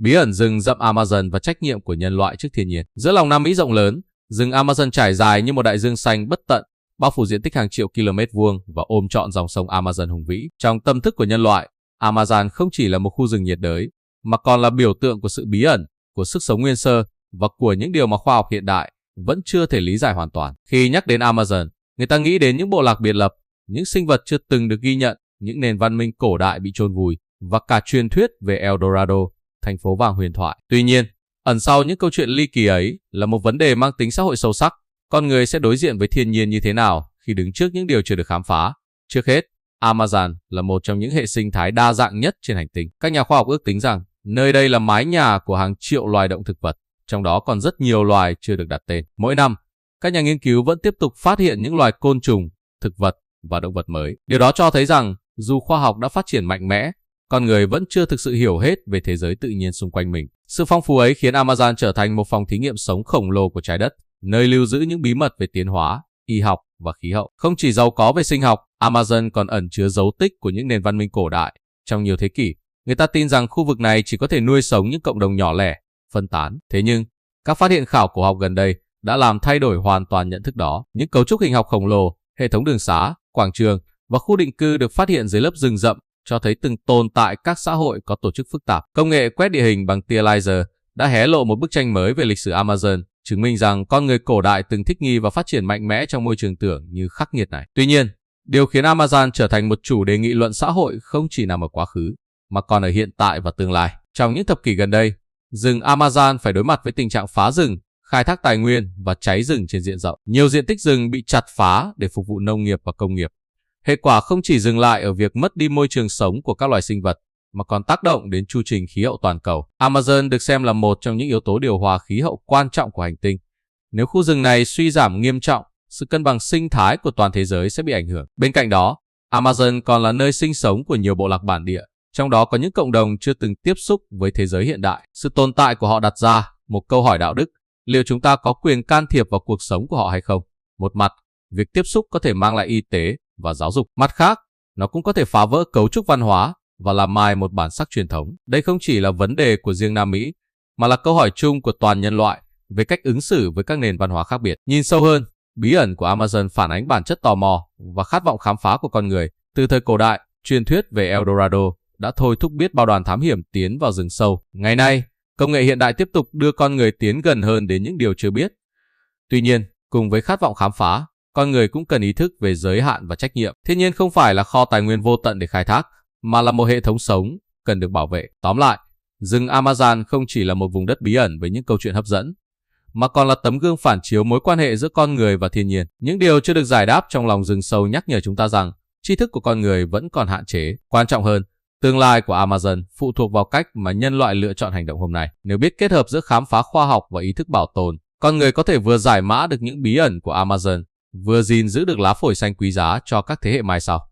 Bí ẩn rừng rậm Amazon và trách nhiệm của nhân loại trước thiên nhiên. Giữa lòng Nam Mỹ rộng lớn, rừng Amazon trải dài như một đại dương xanh bất tận, bao phủ diện tích hàng triệu km vuông và ôm trọn dòng sông Amazon hùng vĩ. Trong tâm thức của nhân loại, Amazon không chỉ là một khu rừng nhiệt đới, mà còn là biểu tượng của sự bí ẩn, của sức sống nguyên sơ và của những điều mà khoa học hiện đại vẫn chưa thể lý giải hoàn toàn. Khi nhắc đến Amazon, người ta nghĩ đến những bộ lạc biệt lập, những sinh vật chưa từng được ghi nhận, những nền văn minh cổ đại bị chôn vùi và cả truyền thuyết về El Dorado, thành phố vàng huyền thoại. Tuy nhiên, ẩn sau những câu chuyện ly kỳ ấy là một vấn đề mang tính xã hội sâu sắc. Con người sẽ đối diện với thiên nhiên như thế nào khi đứng trước những điều chưa được khám phá? Trước hết, Amazon là một trong những hệ sinh thái đa dạng nhất trên hành tinh. Các nhà khoa học ước tính rằng nơi đây là mái nhà của hàng triệu loài động thực vật, trong đó còn rất nhiều loài chưa được đặt tên. Mỗi năm, các nhà nghiên cứu vẫn tiếp tục phát hiện những loài côn trùng, thực vật và động vật mới. Điều đó cho thấy rằng dù khoa học đã phát triển mạnh mẽ, con người vẫn chưa thực sự hiểu hết về thế giới tự nhiên xung quanh mình. Sự phong phú ấy khiến Amazon trở thành một phòng thí nghiệm sống khổng lồ của trái đất, nơi lưu giữ những bí mật về tiến hóa, y học và khí hậu. Không chỉ giàu có về sinh học, Amazon còn ẩn chứa dấu tích của những nền văn minh cổ đại. Trong nhiều thế kỷ, người ta tin rằng khu vực này chỉ có thể nuôi sống những cộng đồng nhỏ lẻ, phân tán. Thế nhưng, các phát hiện khảo cổ học gần đây đã làm thay đổi hoàn toàn nhận thức đó. Những cấu trúc hình học khổng lồ, hệ thống đường xá, quảng trường và khu định cư được phát hiện dưới lớp rừng rậm cho thấy từng tồn tại các xã hội có tổ chức phức tạp. Công nghệ quét địa hình bằng tia laser đã hé lộ một bức tranh mới về lịch sử Amazon, chứng minh rằng con người cổ đại từng thích nghi và phát triển mạnh mẽ trong môi trường tưởng như khắc nghiệt này. Tuy nhiên, điều khiến Amazon trở thành một chủ đề nghị luận xã hội không chỉ nằm ở quá khứ, mà còn ở hiện tại và tương lai. Trong những thập kỷ gần đây, rừng Amazon phải đối mặt với tình trạng phá rừng, khai thác tài nguyên và cháy rừng trên diện rộng. Nhiều diện tích rừng bị chặt phá để phục vụ nông nghiệp và công nghiệp. Hệ quả không chỉ dừng lại ở việc mất đi môi trường sống của các loài sinh vật, mà còn tác động đến chu trình khí hậu toàn cầu. Amazon được xem là một trong những yếu tố điều hòa khí hậu quan trọng của hành tinh. Nếu khu rừng này suy giảm nghiêm trọng, sự cân bằng sinh thái của toàn thế giới sẽ bị ảnh hưởng. Bên cạnh đó, Amazon còn là nơi sinh sống của nhiều bộ lạc bản địa, trong đó có những cộng đồng chưa từng tiếp xúc với thế giới hiện đại. Sự tồn tại của họ đặt ra một câu hỏi đạo đức: liệu chúng ta có quyền can thiệp vào cuộc sống của họ hay không? Một mặt, việc tiếp xúc có thể mang lại y tế và giáo dục. Mặt khác, nó cũng có thể phá vỡ cấu trúc văn hóa và làm mai một bản sắc truyền thống. Đây không chỉ là vấn đề của riêng Nam Mỹ, mà là câu hỏi chung của toàn nhân loại về cách ứng xử với các nền văn hóa khác biệt. Nhìn sâu hơn, bí ẩn của Amazon phản ánh bản chất tò mò và khát vọng khám phá của con người. Từ thời cổ đại, truyền thuyết về El Dorado đã thôi thúc biết bao đoàn thám hiểm tiến vào rừng sâu. Ngày nay, công nghệ hiện đại tiếp tục đưa con người tiến gần hơn đến những điều chưa biết. Tuy nhiên, cùng với khát vọng khám phá, con người cũng cần ý thức về giới hạn và trách nhiệm. Thiên nhiên không phải là kho tài nguyên vô tận để khai thác, mà là một hệ thống sống cần được bảo vệ. Tóm lại, rừng Amazon không chỉ là một vùng đất bí ẩn với những câu chuyện hấp dẫn, mà còn là tấm gương phản chiếu mối quan hệ giữa con người và thiên nhiên. Những điều chưa được giải đáp trong lòng rừng sâu nhắc nhở chúng ta rằng tri thức của con người vẫn còn hạn chế. Quan trọng hơn, tương lai của Amazon phụ thuộc vào cách mà nhân loại lựa chọn hành động hôm nay. Nếu biết kết hợp giữa khám phá khoa học và ý thức bảo tồn, con người có thể vừa giải mã được những bí ẩn của Amazon, vừa gìn giữ được lá phổi xanh quý giá cho các thế hệ mai sau.